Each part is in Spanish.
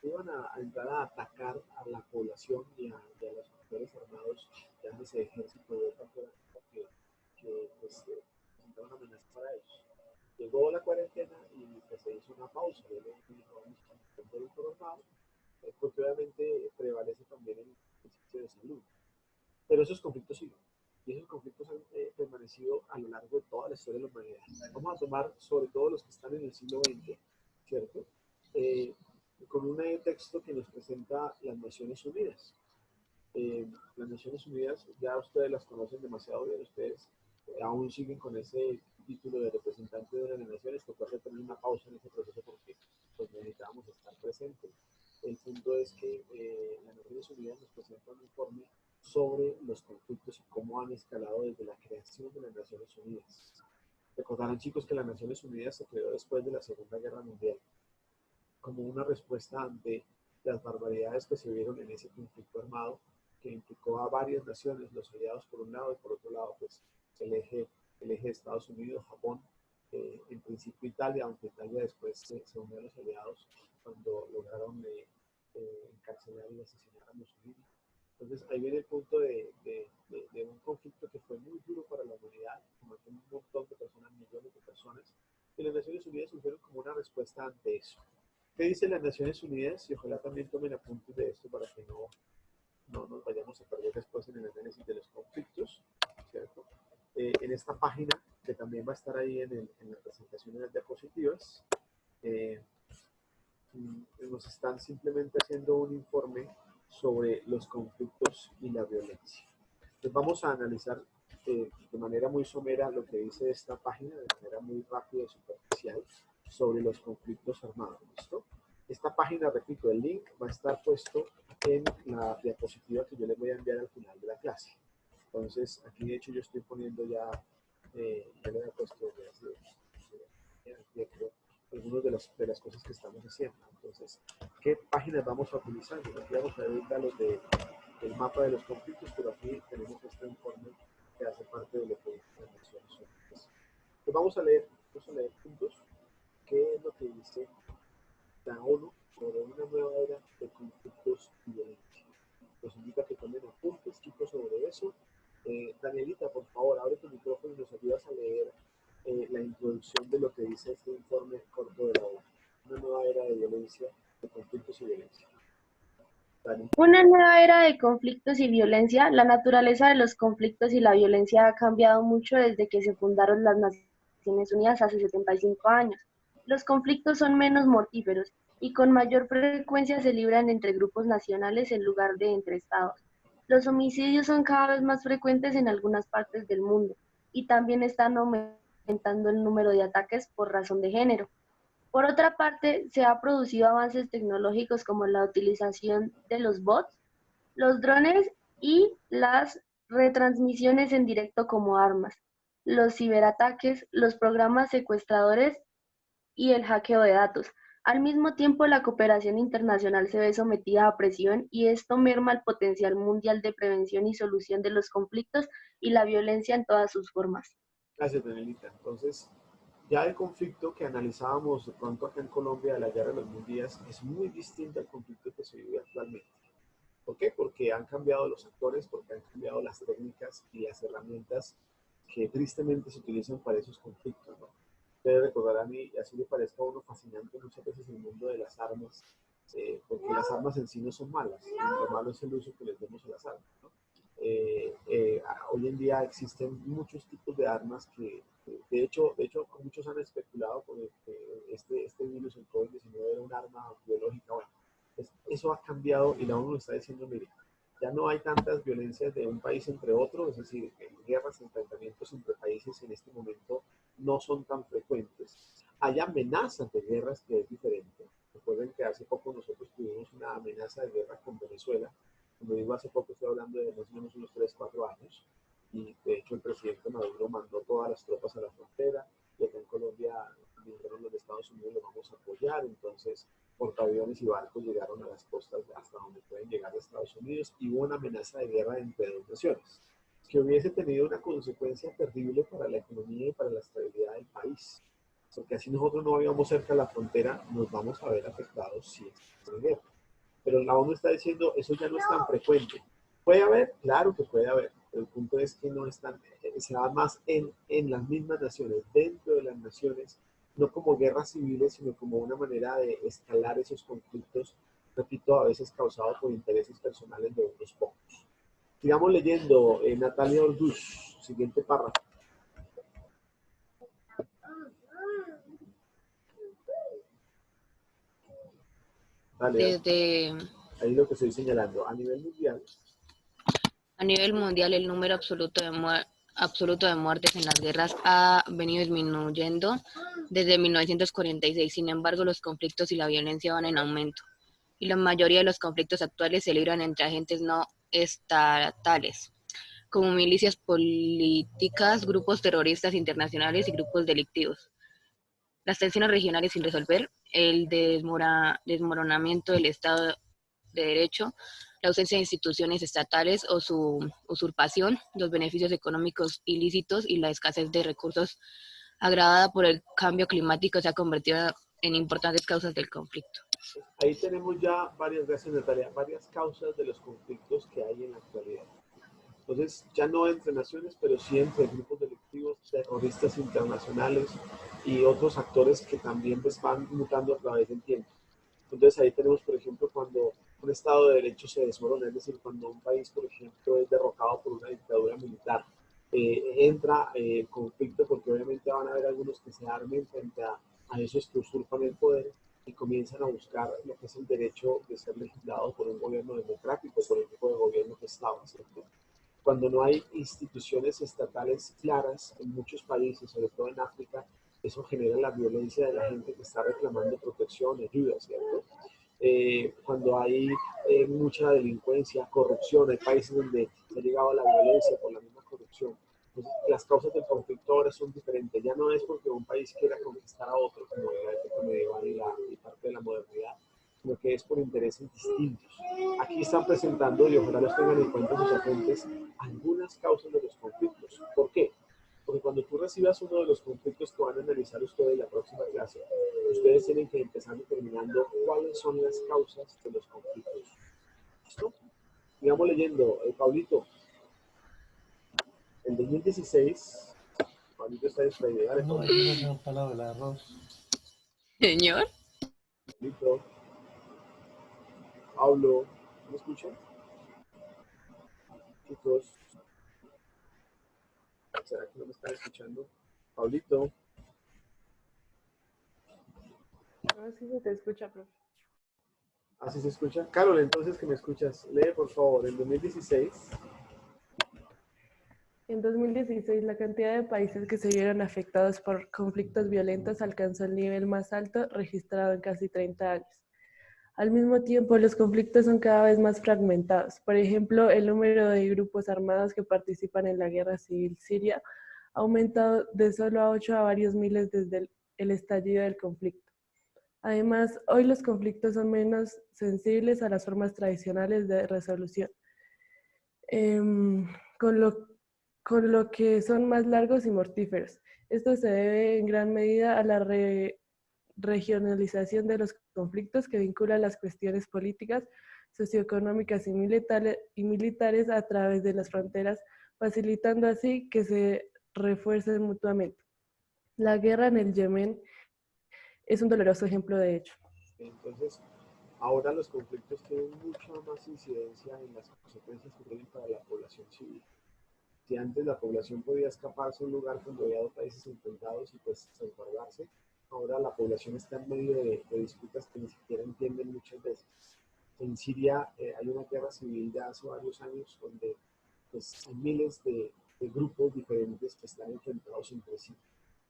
iban a entrar a atacar a la población y a los actores armados, llámese ejército de otra fuerza que pues, presentaron una amenaza para ellos. Llegó la cuarentena y pues, se hizo una pausa. Yo le dije, vamos a entender el programa, porque obviamente prevalece también el principio de salud. Pero esos conflictos siguen. Y esos conflictos han permanecido a lo largo de toda la historia de la humanidad. Vamos a tomar sobre todo los que están en el siglo XX, ¿cierto? Eh, con un texto que nos presenta las Naciones Unidas. Las Naciones Unidas, ya ustedes las conocen demasiado bien, ustedes aún siguen con ese título de representante de las naciones, tocó hacer también una pausa en ese proceso porque pues, necesitábamos estar presentes. El punto es que las Naciones Unidas nos presenta un informe sobre los conflictos y cómo han escalado desde la creación de las Naciones Unidas. Recordarán, chicos, que las Naciones Unidas se creó después de la Segunda Guerra Mundial como una respuesta ante las barbaridades que se vieron en ese conflicto armado que implicó a varias naciones, los aliados por un lado y por otro lado pues el eje de Estados Unidos, Japón, en principio Italia, aunque Italia después se unió a los aliados cuando lograron encarcelar y asesinar a Mussolini. Entonces ahí viene el punto de un conflicto que fue muy duro para la humanidad, como un montón de personas, millones de personas, y las Naciones Unidas surgieron como una respuesta ante eso. ¿Qué dicen las Naciones Unidas? Y ojalá también tomen apuntes de esto para que no nos vayamos a perder después en el análisis de los conflictos, ¿cierto? En esta página, que también va a estar ahí en la presentación de las diapositivas, eh, nos están simplemente haciendo un informe sobre los conflictos y la violencia. Entonces vamos a analizar de manera muy somera lo que dice esta página, de manera muy rápida y superficial, sobre los conflictos armados. ¿Listo? Esta página, repito, el link va a estar puesto en la diapositiva que yo les voy a enviar al final de la clase. Entonces, aquí de hecho yo estoy poniendo ya, ya le he puesto algunas de las cosas que estamos haciendo. Entonces, ¿qué páginas vamos a utilizar? Aquí vamos a ver ahorita los del mapa de los conflictos, pero aquí tenemos este informe que hace parte de lo que las Naciones Unidas. Pues vamos a leer juntos qué es lo que dice la ONU sobre una nueva era de conflictos y violencia. Los invito a que tomen apuntes, chicos, sobre eso. Danielita, por favor, abre tu micrófono y nos ayudas a leer la introducción de lo que dice este informe corto de la ONU. Una nueva era de violencia, de conflictos y violencia. Dani. Una nueva era de conflictos y violencia. La naturaleza de los conflictos y la violencia ha cambiado mucho desde que se fundaron las Naciones Unidas hace 75 años. Los conflictos son menos mortíferos y con mayor frecuencia se libran entre grupos nacionales en lugar de entre estados. Los homicidios son cada vez más frecuentes en algunas partes del mundo y también están aumentando el número de ataques por razón de género. Por otra parte, se han producido avances tecnológicos como la utilización de los bots, los drones y las retransmisiones en directo como armas, los ciberataques, los programas secuestradores y el hackeo de datos. Al mismo tiempo, la cooperación internacional se ve sometida a presión y esto merma el potencial mundial de prevención y solución de los conflictos y la violencia en todas sus formas. Gracias, Danielita. Entonces, ya el conflicto que analizábamos de pronto acá en Colombia de la guerra de los 1000 días es muy distinto al conflicto que se vive actualmente. ¿Por qué? Porque han cambiado los actores, porque han cambiado las técnicas y las herramientas que tristemente se utilizan para esos conflictos, ¿no? Ustedes recordarán, y así le parezca a uno fascinante muchas veces el mundo de las armas, porque las armas en sí no son malas, lo malo es el uso que les demos a las armas, ¿no? Hoy en día existen muchos tipos de armas que, de hecho muchos han especulado con este virus, el COVID-19, era un arma biológica. Bueno, eso ha cambiado y la ONU está diciendo, mire, ya no hay tantas violencias de un país entre otro, es decir, guerras, enfrentamientos entre países en este momento no son tan frecuentes. Hay amenazas de guerras que es diferente. Recuerden que hace poco nosotros tuvimos una amenaza de guerra con Venezuela. Como digo, hace poco estoy hablando de más o menos unos 3, 4 años. Y de hecho el presidente Maduro mandó todas las tropas a la frontera. Y acá en Colombia dijeron los de Estados Unidos lo vamos a apoyar. Entonces portaaviones y barcos llegaron a las costas hasta donde pueden llegar a Estados Unidos y hubo una amenaza de guerra entre dos naciones que hubiese tenido una consecuencia terrible para la economía y para la estabilidad del país. porque así nosotros no vivamos cerca de la frontera, nos vamos a ver afectados si es una guerra. Pero la ONU está diciendo, eso ya no es tan frecuente. ¿Puede haber? Claro que puede haber, pero el punto es que no están, se da más en las mismas naciones, dentro de las naciones, no como guerras civiles, sino como una manera de escalar esos conflictos, repito, a veces causados por intereses personales de unos pocos. Sigamos leyendo, Natalia Ordush, siguiente párrafo. Dale, dale. Desde Ahí lo que estoy señalando. a nivel mundial, el número absoluto de muertes en las guerras ha venido disminuyendo desde 1946. Sin embargo, los conflictos y la violencia van en aumento, y la mayoría de los conflictos actuales se libran entre agentes no estatales, como milicias políticas, grupos terroristas internacionales y grupos delictivos. Las tensiones regionales sin resolver, el desmoronamiento del Estado de Derecho, la ausencia de instituciones estatales o su usurpación, los beneficios económicos ilícitos y la escasez de recursos agravada por el cambio climático se ha convertido en importantes causas del conflicto. Ahí tenemos ya varias, gracias Natalia, varias causas de los conflictos que hay en la actualidad. Entonces, ya no entre naciones, pero sí entre grupos delictivos, terroristas internacionales y otros actores que también pues, van mutando a través del tiempo. Entonces, ahí tenemos, por ejemplo, cuando un Estado de Derecho se desmorona, es decir, cuando un país, por ejemplo, es derrocado por una dictadura militar, entra el conflicto porque obviamente van a haber algunos que se armen frente a esos que usurpan el poder y comienzan a buscar lo que es el derecho de ser legislado por un gobierno democrático, por el tipo de gobierno que estaba, ¿cierto? Cuando no hay instituciones estatales claras en muchos países, sobre todo en África, eso genera la violencia de la gente que está reclamando protección, ayuda, ¿cierto? Cuando hay mucha delincuencia, corrupción, hay países donde se ha llegado a la violencia por la misma corrupción. Entonces, las causas del conflicto ahora son diferentes. Ya no es porque un país quiera conquistar a otro, como en la época medieval y parte de la modernidad, sino que es por intereses distintos. Aquí están presentando, y ojalá los tengan en cuenta sus agentes, algunas causas de los conflictos. ¿Por qué? Porque cuando tú recibas uno de los conflictos que van a analizar ustedes en la próxima clase, ustedes tienen que empezar determinando cuáles son las causas de los conflictos. ¿Listo? Sigamos leyendo. Pablito, en 2016, Pablito está distraído. Dale, No, Pablito. no han parado el arroz. Señor. Pablito. Pablo, ¿me escuchan? Chicos, ¿será que no me están escuchando? Pablito. No, sí se te escucha, profe. ¿Así se escucha? Carol, entonces que me escuchas, lee por favor, en 2016. En 2016, la cantidad de países que se vieron afectados por conflictos violentos alcanzó el nivel más alto registrado en casi 30 años. Al mismo tiempo, los conflictos son cada vez más fragmentados. Por ejemplo, el número de grupos armados que participan en la guerra civil siria ha aumentado de solo a 8 a varios miles desde el estallido del conflicto. Además, hoy los conflictos son menos sensibles a las formas tradicionales de resolución, con lo que son más largos y mortíferos. Esto se debe en gran medida a la regionalización de los conflictos que vinculan las cuestiones políticas, socioeconómicas y militares a través de las fronteras, facilitando así que se refuercen mutuamente. La guerra en el Yemen es un doloroso ejemplo de ello. Entonces, ahora los conflictos tienen mucha más incidencia en las consecuencias que tienen para la población civil. Si antes la población podía escaparse a un lugar cuando había dos países enfrentados y pues salvaguardarse, ahora la población está en medio de disputas que ni siquiera entienden muchas veces. En Siria hay una guerra civil de hace varios años donde pues, hay miles de grupos diferentes que están enfrentados entre sí.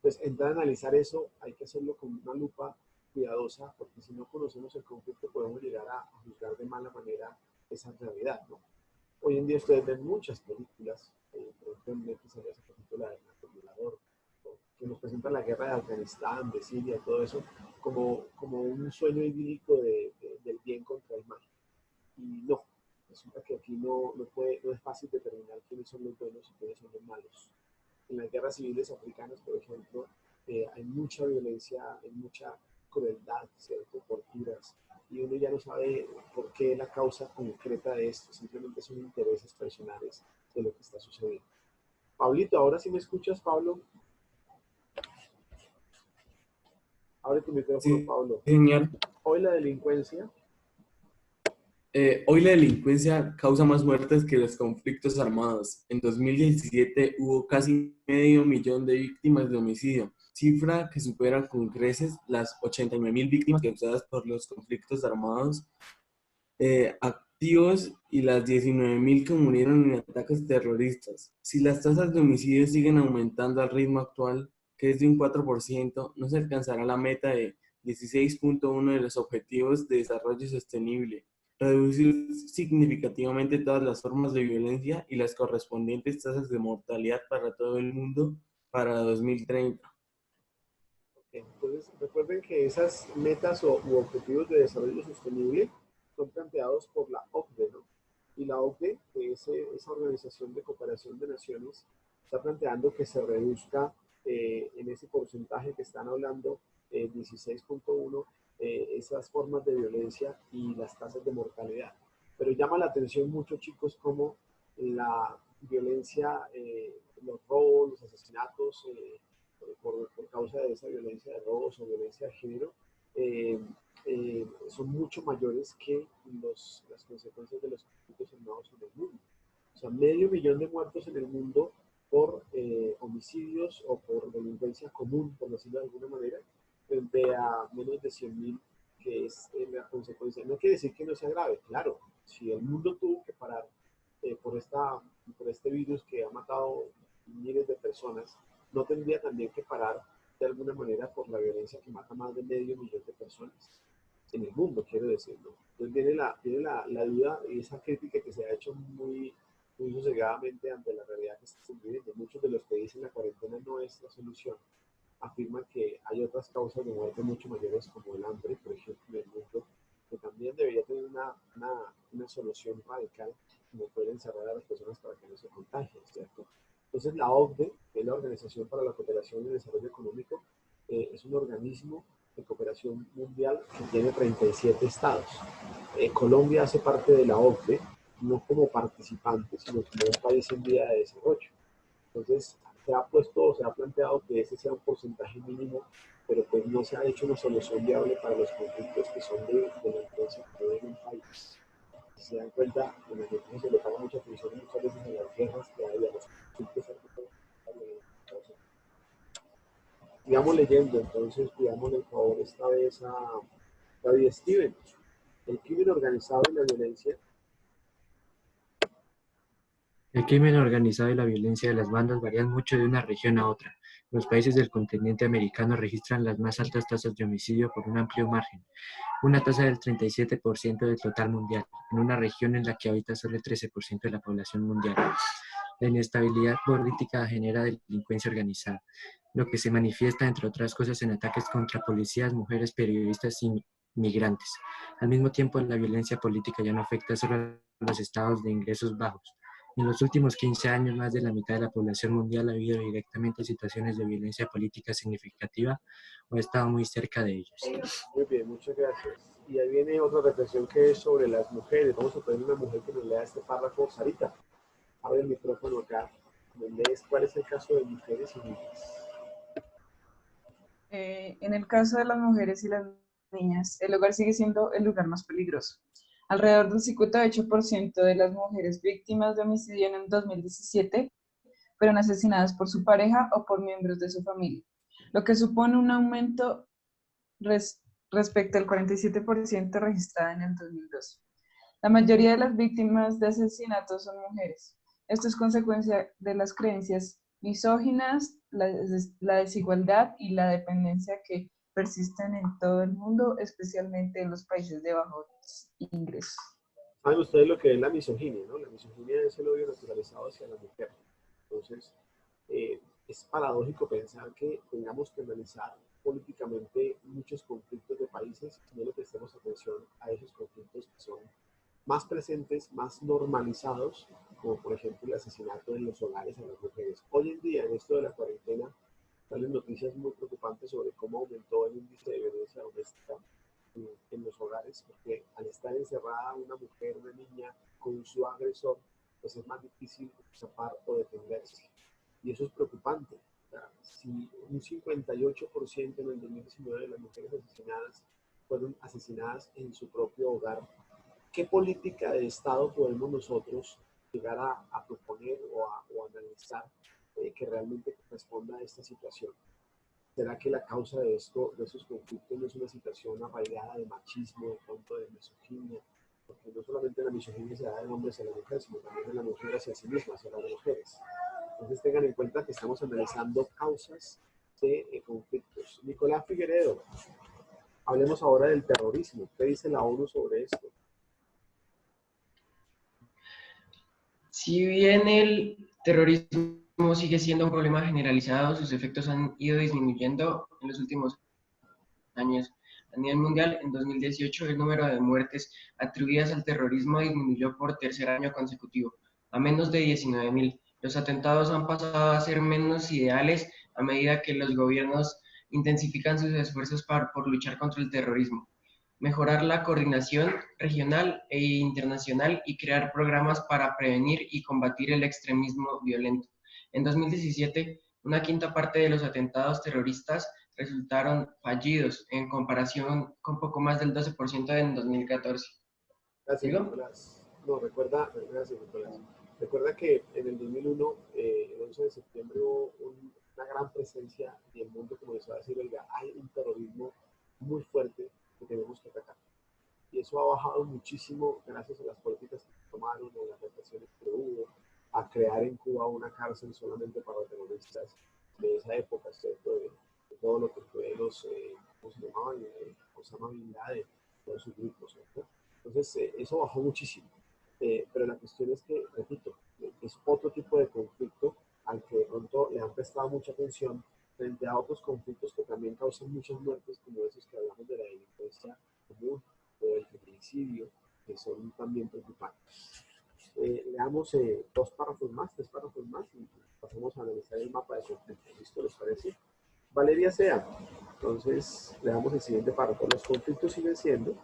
Pues entrar a analizar eso hay que hacerlo con una lupa cuidadosa porque si no conocemos el conflicto podemos llegar a juzgar de mala manera esa realidad, ¿no? Hoy en día ustedes ven muchas películas, por ejemplo en Netflix salió hace poquito la del narcoviolador, que nos presenta la guerra de Afganistán, de Siria, todo eso, como un sueño idílico del bien contra el mal. Y no, resulta que aquí no es fácil determinar quiénes son los buenos y quiénes son los malos. En las guerras civiles africanas, por ejemplo, hay mucha violencia, hay mucha crueldad, ¿cierto? Torturas, y uno ya no sabe por qué la causa concreta de esto, simplemente son intereses personales de lo que está sucediendo. Pablito, ahora sí me escuchas, Pablo. Abre tu micrófono, Sí, Pablo. señor. Hoy la delincuencia. Hoy la delincuencia causa más muertes que los conflictos armados. En 2017 hubo casi 500.000 de víctimas de homicidio, cifra que supera con creces las 89.000 víctimas causadas por los conflictos armados activos y las 19.000 que murieron en ataques terroristas. Si las tasas de homicidio siguen aumentando al ritmo actual, que es de un 4%, no se alcanzará la meta de 16.1 de los Objetivos de Desarrollo Sostenible, reducir significativamente todas las formas de violencia y las correspondientes tasas de mortalidad para todo el mundo para 2030. Entonces, recuerden que esas metas u objetivos de desarrollo sostenible son planteados por la OCDE, ¿no? Y la OCDE, que es esa organización de cooperación de naciones, está planteando que se reduzca en ese porcentaje que están hablando, 16.1, esas formas de violencia y las tasas de mortalidad. Pero llama la atención mucho, chicos, como la violencia, los robos, los asesinatos, por causa de esa violencia de robos o violencia de género, son mucho mayores que las consecuencias de los conflictos armados en el mundo. O sea, 500.000 de muertos en el mundo por homicidios o por delincuencia común, por decirlo de alguna manera, frente a menos de 100.000 que es la consecuencia. No quiere decir que no sea grave, claro, si el mundo tuvo que parar por este virus que ha matado miles de personas, no tendría también que parar de alguna manera por la violencia que mata más de 500.000 de personas en el mundo, quiero decirlo. Entonces viene la duda y esa crítica que se ha hecho muy sosegadamente ante la realidad que estamos viviendo. Muchos de los que dicen la cuarentena no es la solución afirman que hay otras causas de muerte mucho mayores como el hambre, por ejemplo, en el mundo, que también debería tener una solución radical, como poder encerrar a las personas para que no se contagien, ¿cierto? Entonces la OCDE, que es la Organización para la Cooperación y el Desarrollo Económico, es un organismo de cooperación mundial que tiene 37 estados. Colombia hace parte de la OCDE, no como participante, sino como un país en vía de desarrollo. Entonces, se ha planteado que ese sea un porcentaje mínimo, pero pues no se ha hecho una solución viable para los conflictos que son de delincuencia que hay en un país. Si se dan cuenta, en la gente se le paga mucha atención muchas veces a las guerras que hay, a los conflictos armados. Sigamos leyendo, entonces pidámosle el favor esta vez a David Steven. El crimen organizado y la violencia. El crimen organizado y la violencia de las bandas varían mucho de una región a otra. Los países del continente americano registran las más altas tasas de homicidio por un amplio margen, una tasa del 37% del total mundial, en una región en la que habita solo el 13% de la población mundial. La inestabilidad política genera delincuencia organizada, lo que se manifiesta, entre otras cosas, en ataques contra policías, mujeres, periodistas y migrantes. Al mismo tiempo, la violencia política ya no afecta solo a los estados de ingresos bajos. En los últimos 15 años, más de la mitad de la población mundial ha vivido directamente situaciones de violencia política significativa o ha estado muy cerca de ellos. Muy bien, muchas gracias. Y ahí viene otra reflexión que es sobre las mujeres. Vamos a poner una mujer que nos lea este párrafo. Sarita, abre el micrófono acá. ¿Me lees cuál es el caso de mujeres y niñas? En el caso de las mujeres y las niñas, el hogar sigue siendo el lugar más peligroso. Alrededor del 58% de las mujeres víctimas de homicidio en el 2017 fueron asesinadas por su pareja o por miembros de su familia, lo que supone un aumento respecto al 47% registrado en el 2012. La mayoría de las víctimas de asesinatos son mujeres. Esto es consecuencia de las creencias misóginas, la desigualdad y la dependencia que persisten en todo el mundo, especialmente en los países de bajos ingresos. Saben ustedes lo que es la misoginia, ¿no? La misoginia es el odio naturalizado hacia la mujer. Entonces, es paradójico pensar que tengamos que analizar políticamente muchos conflictos de países y no le prestemos atención a esos conflictos que son más presentes, más normalizados, como por ejemplo el asesinato en los hogares a las mujeres. Hoy en día, en esto de la cuarentena, salen noticias muy preocupantes sobre cómo aumentó el índice de violencia doméstica en los hogares, porque al estar encerrada una mujer, una niña con su agresor, pues es más difícil escapar o defenderse. Y eso es preocupante. O sea, si un 58% en el 2019 de las mujeres asesinadas fueron asesinadas en su propio hogar, ¿qué política de Estado podemos nosotros llegar a proponer o analizar que realmente responda a esta situación? ¿Será que la causa de esto, de esos conflictos, no es una situación arraigada de machismo, de pronto de misoginia? Porque no solamente la misoginia se da del hombre hacia la mujer, sino también de la mujer hacia sí misma, hacia las mujeres. Entonces tengan en cuenta que estamos analizando causas de conflictos. Nicolás Figueredo, hablemos ahora del terrorismo. ¿Qué dice la ONU sobre esto? Si bien el terrorismo sigue siendo un problema generalizado, sus efectos han ido disminuyendo en los últimos años. A nivel mundial, en 2018, el número de muertes atribuidas al terrorismo disminuyó por tercer año consecutivo, a menos de 19.000. Los atentados han pasado a ser menos ideales a medida que los gobiernos intensifican sus esfuerzos por luchar contra el terrorismo, mejorar la coordinación regional e internacional y crear programas para prevenir y combatir el extremismo violento. En 2017, una quinta parte de los atentados terroristas resultaron fallidos en comparación con poco más del 12% en 2014. Gracias, Nicolás. No, gracias, Nicolás. Recuerda que en el 2001, el 11 de septiembre, hubo una gran presencia y el mundo comenzó a decir, oiga, hay un terrorismo muy fuerte que tenemos que atacar. Y eso ha bajado muchísimo gracias a las políticas que tomaron, a las represiones que hubo, a crear en Cuba una cárcel solamente para terroristas de esa época, ¿cierto? De todo lo que fue los, ¿cómo se llamaban? Osama Bin Laden, todos sus grupos, ¿cierto? Entonces, eso bajó muchísimo. Pero la cuestión es que, repito, es otro tipo de conflicto al que de pronto le han prestado mucha atención frente a otros conflictos que también causan muchas muertes, como esos que hablamos de la delincuencia común o del feminicidio, que son también preocupantes. Leamos tres párrafos más y pasamos a analizar el mapa de conflictos. ¿Listo? ¿Les parece? Valeria Sea. Entonces, le damos el siguiente párrafo. Los conflictos siguen siendo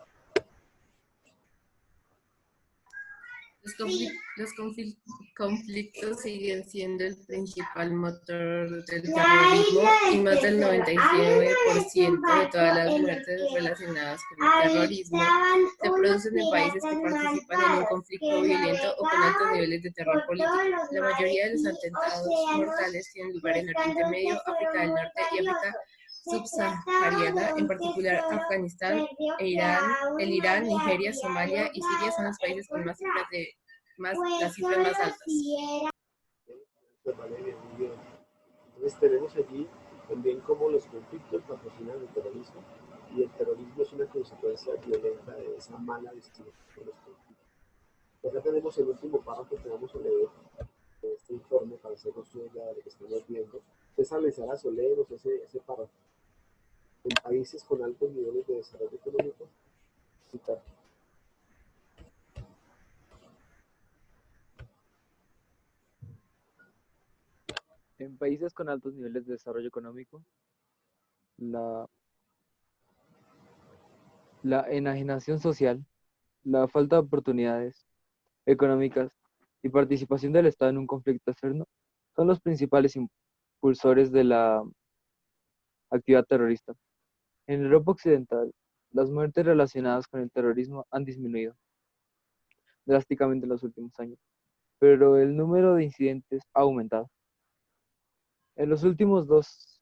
conflictos siguen siendo el principal motor del terrorismo y más del 99% de todas las muertes relacionadas con el terrorismo se producen en países que participan en un conflicto violento o con altos niveles de terror político. La mayoría de los atentados mortales tienen lugar en Oriente Medio, África del Norte y África subsahariana, en particular Afganistán, el Irán, Nigeria, Somalia y Siria son los países con las cifras más altas. Valeria, muy bien. Entonces tenemos allí también cómo los conflictos patrocinan el terrorismo y el terrorismo es una consecuencia violenta de esa mala distribución de los conflictos. Acá tenemos el último párrafo que vamos a leer de este informe para hacernos una idea de lo que estamos viendo. César Lizarazo, léenos ese párrafo. En países con altos niveles de desarrollo económico, citar. En países con altos niveles de desarrollo económico, la enajenación social, la falta de oportunidades económicas y participación del Estado en un conflicto externo son los principales impulsores de la actividad terrorista. En Europa Occidental, las muertes relacionadas con el terrorismo han disminuido drásticamente en los últimos años, pero el número de incidentes ha aumentado. En los últimos 2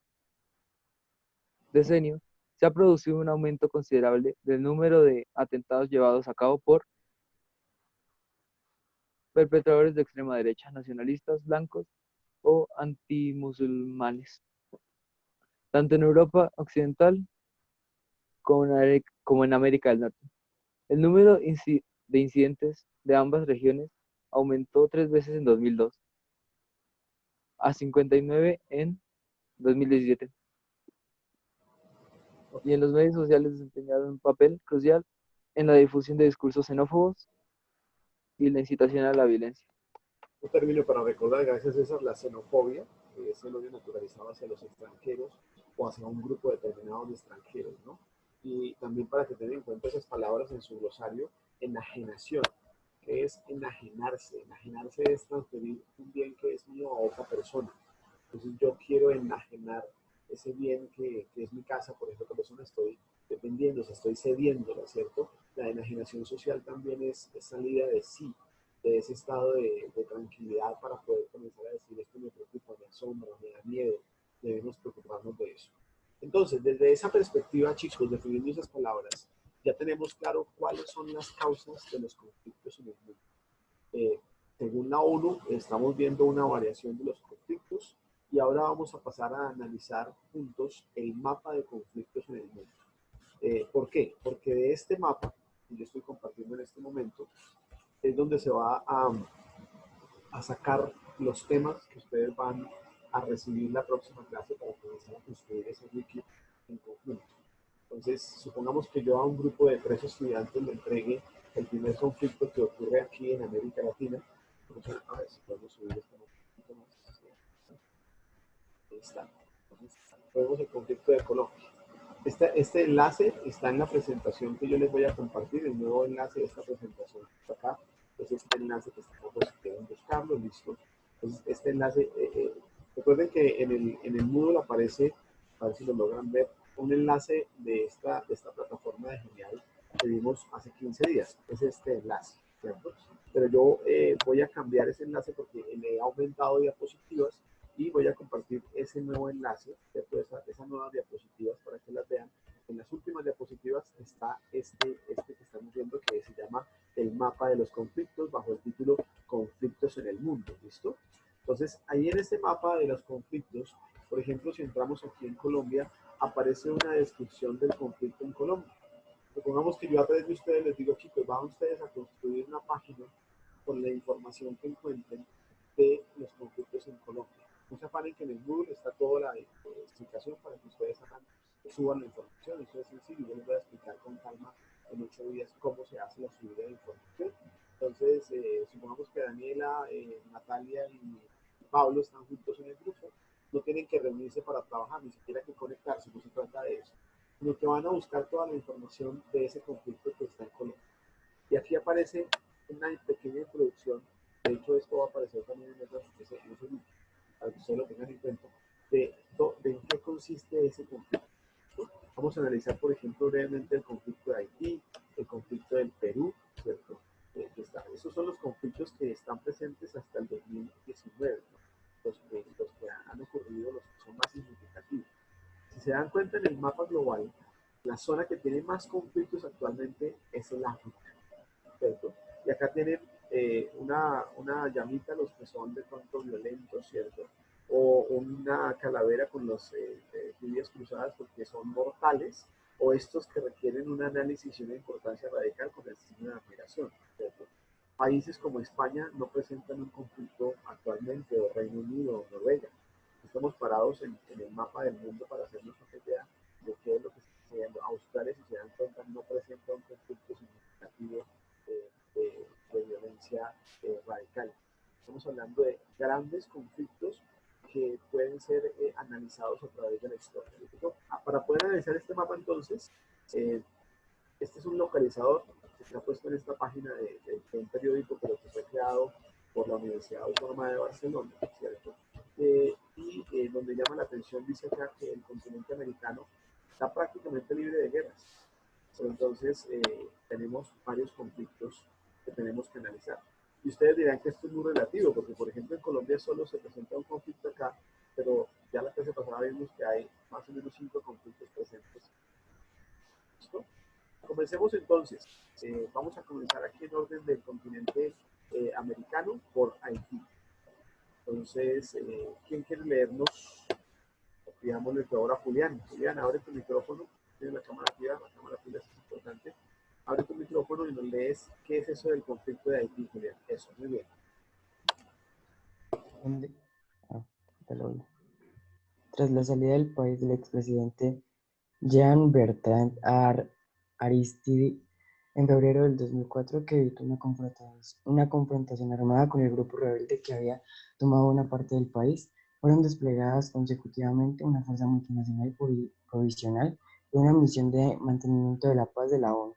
decenios se ha producido un aumento considerable del número de atentados llevados a cabo por perpetradores de extrema derecha, nacionalistas, blancos o antimusulmanes, tanto en Europa Occidental como en América del Norte. El número de incidentes de ambas regiones aumentó 3 veces en 2002, a 59 en 2017. Y en los medios sociales desempeñaron un papel crucial en la difusión de discursos xenófobos y la incitación a la violencia. Un término para recordar, gracias César, la xenofobia que es el odio naturalizado hacia los extranjeros o hacia un grupo determinado de extranjeros, ¿no? Y también para que tengan en cuenta esas palabras en su glosario, enajenación, que es enajenarse. Enajenarse es transferir un bien que es mío a otra persona. Entonces yo quiero enajenar ese bien que es mi casa, por ejemplo, persona estoy dependiendo, o sea, estoy cediéndola, ¿cierto? La enajenación social también es salida de sí, de ese estado de tranquilidad para poder comenzar a decir esto me preocupa, me asombra, me da miedo, debemos preocuparnos de eso. Entonces, desde esa perspectiva, chicos, definiendo esas palabras, ya tenemos claro cuáles son las causas de los conflictos en el mundo. Según la ONU, estamos viendo una variación de los conflictos y ahora vamos a pasar a analizar juntos el mapa de conflictos en el mundo. ¿Por qué? Porque de este mapa, que yo estoy compartiendo en este momento, es donde se va a sacar los temas que ustedes van a recibir la próxima clase para comenzar a construir ese wiki en conjunto. Entonces, supongamos que yo a un grupo de 3 estudiantes le entregue el primer conflicto que ocurre aquí en América Latina. Entonces, a ver si podemos subir esto un poquito más. Ahí está. Entonces, vemos el conflicto de Colombia. Este enlace está en la presentación que yo les voy a compartir, el nuevo enlace de esta presentación. Acá es este enlace que está acá, pues, si quieren buscarlo, listo. Entonces, este enlace, recuerden que en el Moodle aparece, a ver si lo logran ver, un enlace de esta plataforma de Genial que vimos hace 15 días. Es este enlace, ¿cierto? Pero yo voy a cambiar ese enlace porque le he aumentado diapositivas y voy a compartir ese nuevo enlace, ¿cierto? Esas nuevas diapositivas para que las vean. En las últimas diapositivas está este que estamos viendo que se llama el mapa de los conflictos bajo el título Conflictos en el Mundo, ¿listo? Entonces, ahí en este mapa de los conflictos, por ejemplo, si entramos aquí en Colombia, aparece una descripción del conflicto en Colombia. Supongamos que yo a través de ustedes les digo, chicos, van ustedes a construir una página con la información que encuentren de los conflictos en Colombia. No se afanen que en el Moodle está toda la explicación para que ustedes suban la información. Eso es sencillo, yo les voy a explicar con calma en 8 días cómo se hace la subida de información. Entonces, supongamos que Daniela, Natalia y Pablo están juntos en el grupo, no tienen que reunirse para trabajar, ni siquiera que conectarse, no se trata de eso, sino que van a buscar toda la información de ese conflicto que está en Colombia. Y aquí aparece una pequeña introducción, de hecho esto va a aparecer también en ese vídeo, para que ustedes lo tengan en cuenta, de en qué consiste ese conflicto. Vamos a analizar, por ejemplo, brevemente el conflicto de Haití, el conflicto del Perú, ¿cierto? Esos son los conflictos que están presentes hasta el 2019, ¿no? Los que han ocurrido, los que son más significativos. Si se dan cuenta en el mapa global, la zona que tiene más conflictos actualmente es el África, ¿cierto? Y acá tienen una llamita, los que son de pronto violentos, ¿cierto? O una calavera con las líneas cruzadas porque son mortales, o estos que requieren un análisis y una importancia radical con el signo de admiración, ¿cierto? Países como España no presentan un conflicto actualmente, o Reino Unido, o Noruega. Estamos parados en el mapa del mundo para hacernos una idea de qué es lo que está sucediendo. Australia, si se dan cuenta, no presenta un conflicto significativo de violencia radical. Estamos hablando de grandes conflictos que pueden ser analizados a través de la historia. Para poder analizar este mapa, entonces, este es un localizador que está puesto en esta página de un periódico, pero que fue creado por la Universidad Autónoma de Barcelona, ¿cierto? Y donde llama la atención, dice acá que el continente americano está prácticamente libre de guerras. Pero entonces tenemos varios conflictos que tenemos que analizar. Y ustedes dirán que esto es muy relativo, porque por ejemplo en Colombia solo se presenta un conflicto acá, pero ya la clase pasada vimos que hay más o menos 5 conflictos presentes. ¿Listo? Comencemos entonces. Vamos a comenzar aquí en orden del continente americano por Haití. Entonces, ¿quién quiere leernos? Pidámosle el favor a Julián. Julián, abre tu micrófono. Tienes la cámara activa, es importante. Abre tu micrófono y nos lees qué es eso del conflicto de Haití, Julián. Eso, muy bien. Tras la salida del país del expresidente Jean-Bertrand Aristide en febrero del 2004, que evitó una confrontación armada con el grupo rebelde que había tomado una parte del país, fueron desplegadas consecutivamente una fuerza multinacional provisional y una misión de mantenimiento de la paz de la ONU,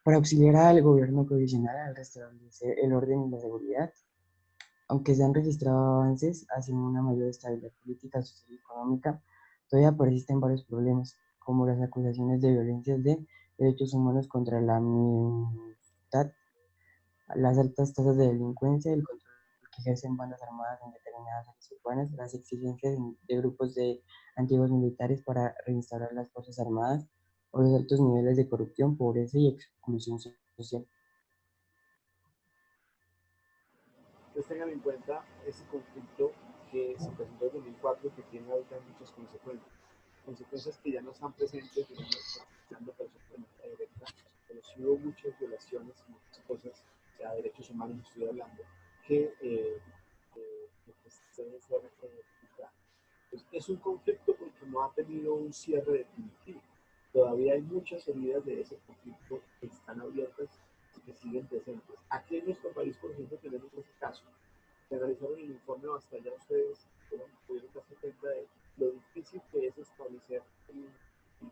para auxiliar al gobierno provisional al restablecer el orden y la seguridad. Aunque se han registrado avances hacia una mayor estabilidad política, social y económica, todavía persisten varios problemas, como las acusaciones de violaciones de derechos humanos contra la minoritat, las altas tasas de delincuencia, el control que ejercen bandas armadas en determinadas áreas urbanas, las exigencias de grupos de antiguos militares para reinstaurar las fuerzas armadas, o los altos niveles de corrupción, pobreza y exclusión social. Entonces tengan en cuenta ese conflicto que se presentó en 2004 que tiene ahorita muchas consecuencias. Consecuencias que ya no están presentes, digamos, afectando personas de manera directa, pero sí hubo muchas violaciones y muchas cosas, o sea, derechos humanos estoy hablando, que pues, deben ser juzgadas. Pues, es un conflicto porque no ha tenido un cierre definitivo. Todavía hay muchas heridas de ese conflicto que están abiertas y que siguen presentes. Aquí en nuestro país, por ejemplo, tenemos ese caso. Se analizaron el informe hasta allá ustedes pudieron darse cuenta de lo difícil que es establecer el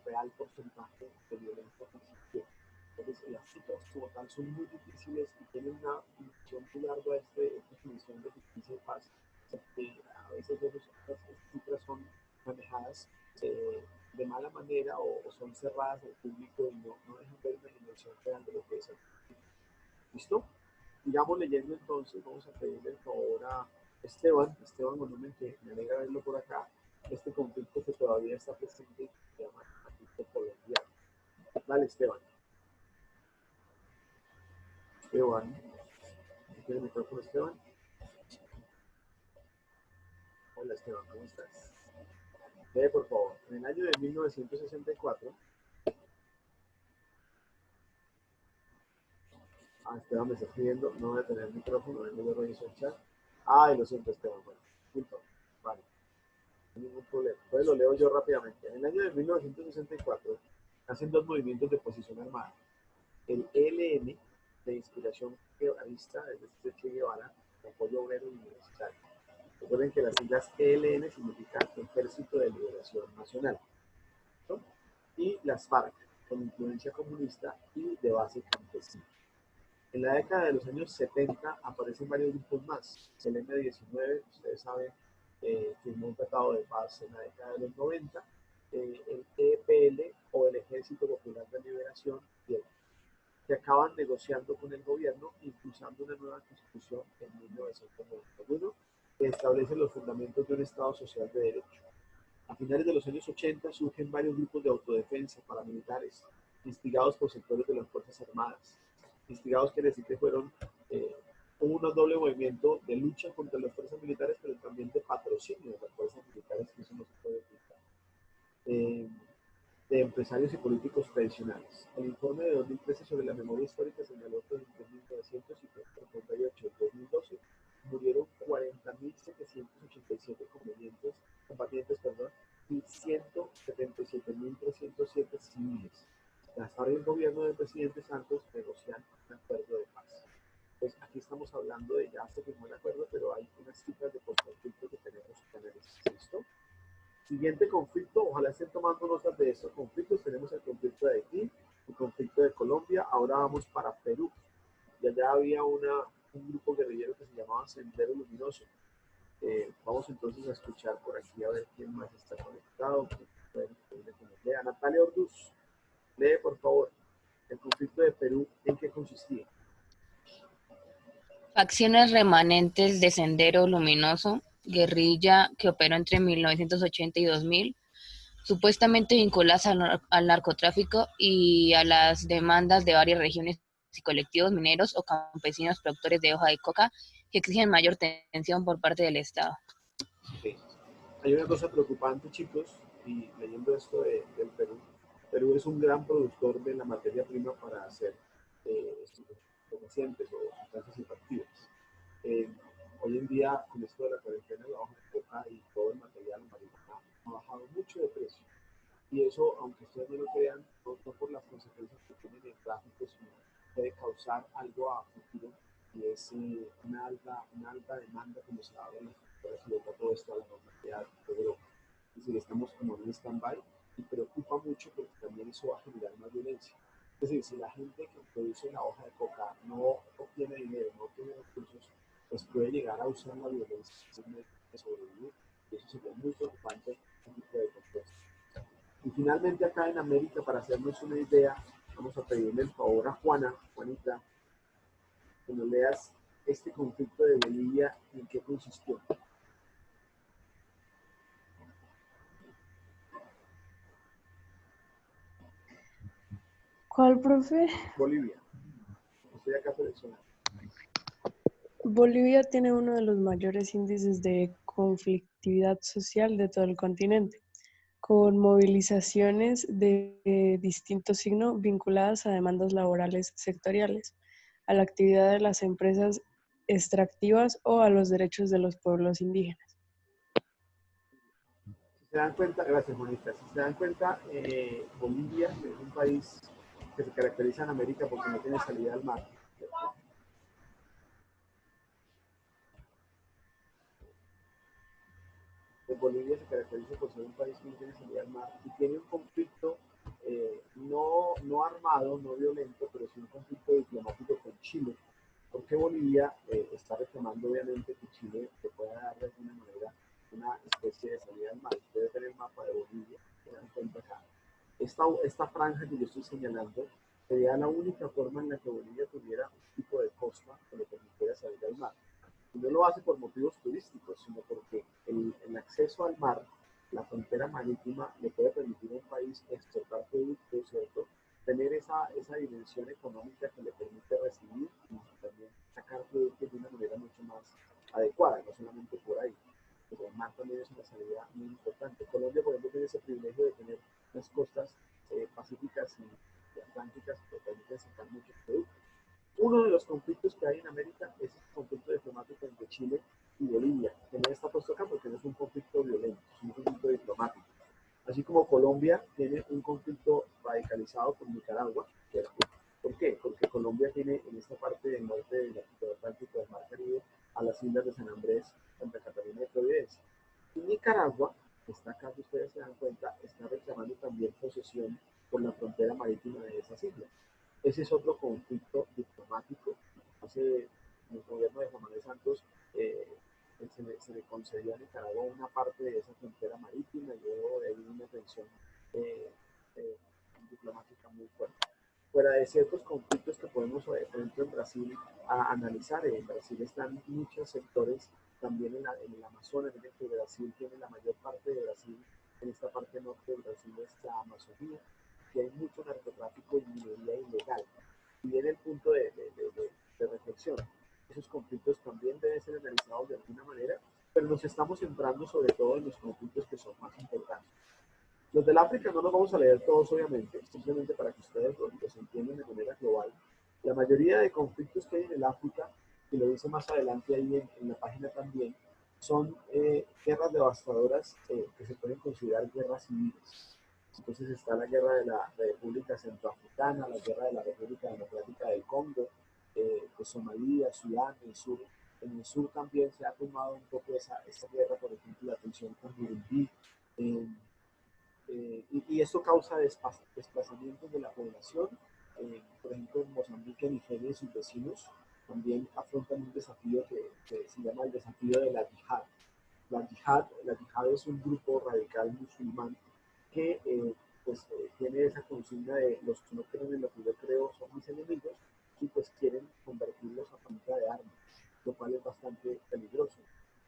real porcentaje de violencia que existió. Entonces, las cifras como tal son muy difíciles y tienen una dimensión muy larga esta definición de justicia y paz. Porque a veces estas cifras son manejadas de mala manera o son cerradas al público y no dejan ver una dimensión real de lo que es el conflicto. ¿Listo? Sigamos leyendo entonces, vamos a pedirle el favor a Esteban Volumen, que me alegra verlo por acá, este conflicto que todavía está presente, se llama conflicto colombiano. Dale, Esteban. ¿Tiene el micrófono, Esteban? Hola, Esteban, ¿cómo estás? Lee, por favor. En el año de 1964, Esteban me está escribiendo, no voy a tener el micrófono, no lo reviso el chat. Ay, lo siento, Esteban, bueno, punto. Vale. No hay ningún problema. Entonces lo leo yo rápidamente. En el año de 1964 nacen dos movimientos de oposición armada. El ELN, de inspiración guevarista, es decir, Che Guevara, de apoyo obrero universitario. Recuerden que las siglas ELN significan Ejército de Liberación Nacional, ¿no? Y las FARC, con influencia comunista y de base campesina. En la década de los años 70 aparecen varios grupos más. El M-19, ustedes saben, firmó un tratado de paz en la década de los 90. El EPL o el Ejército Popular de Liberación, que acaban negociando con el gobierno, impulsando una nueva constitución en 1991 que establece los fundamentos de un Estado social de derecho. A finales de los años 80 surgen varios grupos de autodefensa paramilitares, instigados por sectores de las Fuerzas Armadas. Instigados quiere decir que fueron un doble movimiento de lucha contra las fuerzas militares, pero también de patrocinio de las fuerzas militares, que eso no se puede ocultar. De empresarios y políticos tradicionales. El informe de 2013 sobre la memoria histórica señaló que entre 1958 y 2012 murieron 40.787 combatientes y 177.307 civiles. Las FARC y el gobierno del presidente Santos negocian un acuerdo de paz. Pues aquí estamos hablando de ya se firmó el acuerdo, pero hay unas cifras de conflicto que tenemos que analizar. ¿Listo? Siguiente conflicto, ojalá estén tomando notas de estos conflictos. Tenemos el conflicto de Haití, el conflicto de Colombia, ahora vamos para Perú. Y allá había un grupo guerrillero que se llamaba Sendero Luminoso. Vamos entonces a escuchar por aquí a ver quién más está conectado. Lea, Natalia Orduz, lee por favor el conflicto de Perú, ¿en qué consistía? Facciones remanentes de Sendero Luminoso, guerrilla que operó entre 1980 y 2000, supuestamente vinculadas al narcotráfico y a las demandas de varias regiones y colectivos mineros o campesinos productores de hoja de coca que exigen mayor atención por parte del Estado. Sí. Hay una cosa preocupante, chicos, y leyendo esto del Perú. Perú es un gran productor de la materia prima para hacer estupefacientes o sustancias psicoactivas. Hoy en día, con esto de la cuarentena, la hoja de coca y todo el material marihuana ha bajado mucho de precio. Y eso, aunque ustedes no lo crean, no por las consecuencias que tiene en el tráfico, sino puede causar algo a futuro, y es una alta demanda, como se habla ahora se vuelva todo esto a la normalidad de Europa. Es decir, estamos como en un stand-by y preocupa mucho porque también eso va a generar más violencia. Es decir, si la gente que produce la hoja de coca no obtiene dinero, no obtiene recursos, pues puede llegar a usar la violencia de sobrevivir. Y eso sería muy preocupante en este tipo de contexto. Y finalmente acá en América, para hacernos una idea, vamos a pedirle el favor a Juanita, que nos leas este conflicto de Bolivia y en qué consistió. ¿Cuál, profe? Bolivia. Estoy acá seleccionando. Bolivia tiene uno de los mayores índices de conflictividad social de todo el continente, con movilizaciones de distinto signo vinculadas a demandas laborales sectoriales, a la actividad de las empresas extractivas o a los derechos de los pueblos indígenas. Si se dan cuenta, gracias Juanita, si se dan cuenta, Bolivia es un país que se caracteriza en América porque no tiene salida al mar. Bolivia se caracteriza por ser un país que no tiene salida al mar y tiene un conflicto no armado, no violento, pero sí un conflicto diplomático con Chile, porque Bolivia está reclamando obviamente que Chile se pueda dar de alguna manera una especie de salida al mar. Ustedes ven el mapa de Bolivia, se dan cuenta acá. Esta franja que yo estoy señalando sería la única forma en la que Bolivia tuviera un tipo de costa que le permitiera salir al mar. Y no lo hace por motivos turísticos, sino porque el acceso al mar, la frontera marítima, le puede permitir a un país exportar productos, ¿cierto? Tener esa dimensión económica que le permite recibir y también sacar productos de una manera mucho más adecuada, no solamente por ahí. Pero el mar también es una salida muy importante. Colombia, por ejemplo, tiene ese privilegio de tener unas costas pacíficas y atlánticas que permiten sacar muchos productos. Uno de los conflictos que hay en América es el conflicto diplomático entre Chile y Bolivia, que no está puesto acá porque no es un conflicto violento, es un conflicto diplomático. Así como Colombia tiene un conflicto radicalizado con Nicaragua, ¿cierto? ¿Por qué? Porque Colombia tiene en esta parte del norte del Atlántico, del Mar Caribe, a las islas de San Andrés, Santa Catalina y Providencia. Y Nicaragua, que está acá, si ustedes se dan cuenta, está reclamando también posesión por la frontera marítima de esas islas. Ese es otro conflicto diplomático. Hace en el gobierno de Juan Manuel Santos se le concedió a Nicaragua una parte de esa frontera marítima y luego de ahí una tensión eh, eh, diplomática muy fuerte. Fuera de ciertos conflictos que podemos, por ejemplo, en Brasil analizar, en Brasil están muchos sectores, también en el Amazonas, miren que Brasil tiene la mayor parte de Brasil, en esta parte norte de Brasil es la Amazonía, y hay mucho narcotráfico y minería ilegal. Y viene el punto de reflexión. Esos conflictos también deben ser analizados de alguna manera, pero nos estamos centrando sobre todo en los conflictos que son más importantes. Los del África no los vamos a leer todos, obviamente, simplemente para que ustedes los entiendan de manera global. La mayoría de conflictos que hay en el África, y lo dice más adelante ahí en la página también, son guerras devastadoras que se pueden considerar guerras civiles. Entonces está la guerra de la República Centroafricana, la guerra de la República Democrática del Congo, de Somalia, Sudán, el sur. En el sur también se ha tomado un poco esa guerra, por ejemplo, la tensión con Burundi. Y esto causa desplazamientos de la población. Por ejemplo, en Mozambique, Nigeria y sus vecinos también afrontan un desafío que se llama el desafío de la yihad. La yihad es un grupo radical musulmán que tiene esa consigna de los que no creen en lo que yo creo son mis enemigos y pues quieren convertirlos a punta de armas, lo cual es bastante peligroso.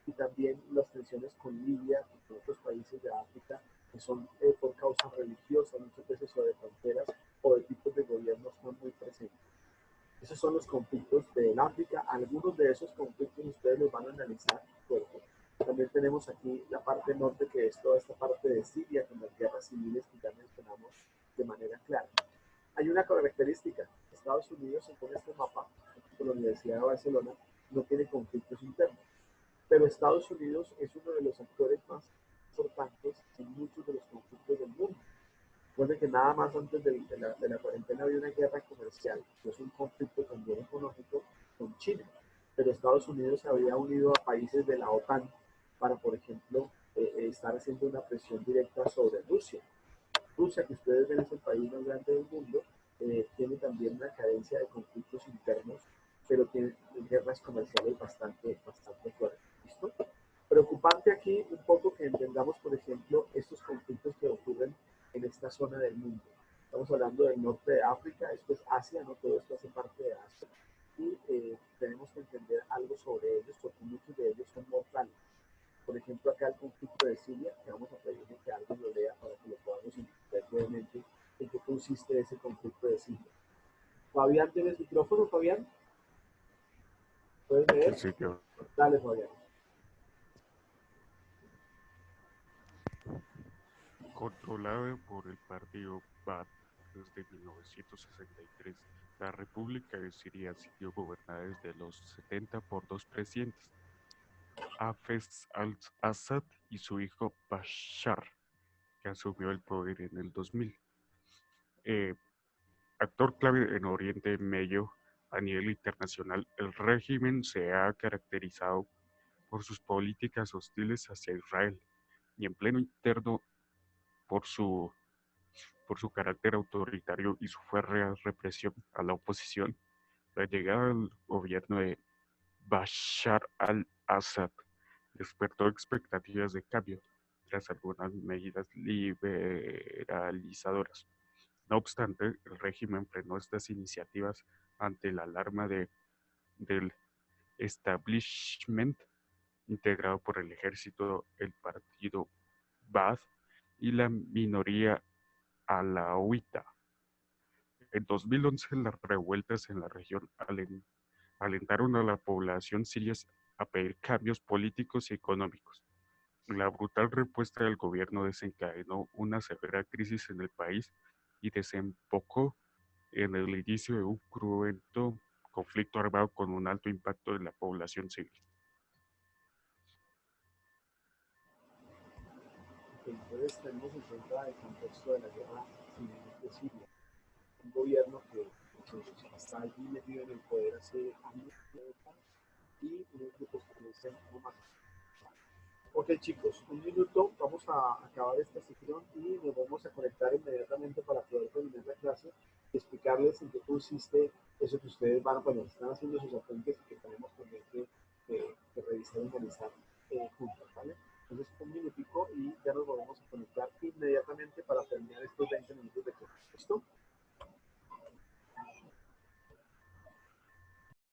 Y también las tensiones con Libia y con otros países de África que son por causas religiosas, muchas veces o de fronteras o de tipos de gobierno están muy presentes. Esos son los conflictos del África. Algunos de esos conflictos ustedes los van a analizar. ¿Cierto? También tenemos aquí la parte norte, que es toda esta parte de Siria, con las guerras civiles que ya mencionamos de manera clara. Hay una característica. Estados Unidos, según este mapa, por la Universidad de Barcelona, no tiene conflictos internos. Pero Estados Unidos es uno de los actores más importantes en muchos de los conflictos del mundo. Recuerden que nada más antes de la cuarentena había una guerra comercial, que es un conflicto también económico con China, pero Estados Unidos se había unido a países de la OTAN para, por ejemplo, estar haciendo una presión directa sobre Rusia. Rusia, que ustedes ven es el país más grande del mundo, tiene también una cadencia de conflictos internos, pero tiene guerras comerciales bastante fuertes. ¿Listo? Preocupante aquí un poco que entendamos, por ejemplo, estos conflictos que ocurren en esta zona del mundo. Estamos hablando del norte de África, esto es Asia, no todo esto hace parte de Asia, y tenemos que entender algo sobre ellos, porque muchos de ellos son mortales. Por ejemplo, acá el conflicto de Siria, que vamos a pedirle que alguien lo lea para que lo podamos entender brevemente en qué consiste ese conflicto de Siria. Fabián, ¿tienes micrófono, Fabián? ¿Puedes leer? Sí, señor. Dale, Fabián. Controlada por el partido Baath desde 1963, la República de Siria siguió gobernada desde los 70 por dos presidentes, Hafez al-Assad y su hijo Bashar, que asumió el poder en el 2000. Actor clave en Oriente Medio a nivel internacional, el régimen se ha caracterizado por sus políticas hostiles hacia Israel y en pleno interno por su carácter autoritario y su férrea represión a la oposición. La llegada al gobierno de Bashar al-Assad despertó expectativas de cambio tras algunas medidas liberalizadoras. No obstante, el régimen frenó estas iniciativas ante la alarma del establishment integrado por el ejército, el partido Baath y la minoría alauita. En 2011, las revueltas en la región alentaron a la población siria a pedir cambios políticos y económicos. La brutal respuesta del gobierno desencadenó una severa crisis en el país y desembocó en el inicio de un cruento conflicto armado con un alto impacto en la población civil. Entonces tenemos en cuenta el contexto de la guerra civil de Siria, un gobierno que está allí metido en el poder hace años y unos grupos que dicen no más. Ok, chicos, un minuto, vamos a acabar esta sesión y nos vamos a conectar inmediatamente para poder terminar la clase y explicarles en qué consiste eso que ustedes van, bueno, están haciendo sus apuntes y que tenemos pendiente de revisar y analizar juntos, ¿vale? Entonces, un minutico y ya nos volvemos a conectar inmediatamente para